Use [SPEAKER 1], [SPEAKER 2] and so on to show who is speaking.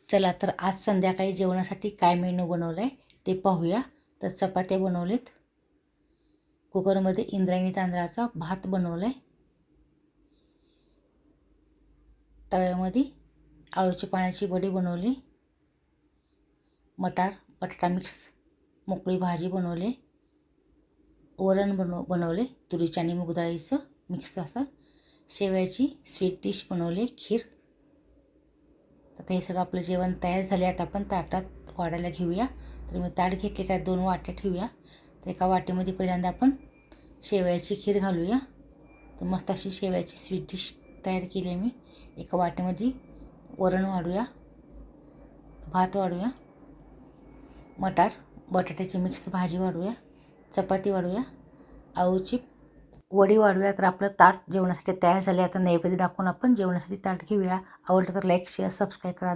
[SPEAKER 1] चला तर आज संध्याकाळी जेवणासाठी काय मेनू बनवला आहे ते पाहूया. तर चपात्या बनवलेत, कुकरमध्ये इंद्रायणी तांदळाचा भात बनवला आहे, तव्यामध्ये आळूची पाण्याची वडी बनवली, मटार बटाटा मिक्स मोकळी भाजी बनवली, वरण बनवले तुरीच्या आणि मूग डाळीचं मिक्स असं, शेवयाची स्वीट डिश बनवली, खीर. आता हे सगळं आपलं जेवण तयार झाले. आता आपण ताटात वाढायला घेऊया. तर मी ताट घेतले, त्यात 2 वाट्या ठेवूया. तर एका वाटीमध्ये पहिल्यांदा आपण शेवयाची खीर घालूया. तर मस्त अशी शेवयाची स्वीट डिश तयार केली आहे मी. एका वाटीमध्ये वरण वाढूया, भात वाढूया, मटार बटाट्याची मिक्स भाजी वाढूया, चपाती वाढूया, आळूची वडी वाढूया. तर आपलं ताट जेवणासाठी तयार झाले. आता नैवेद्य दाखवून आपण जेवणासाठी ताट घेऊया. आवडलं तर लाईक शेअर सबस्क्राईब करा.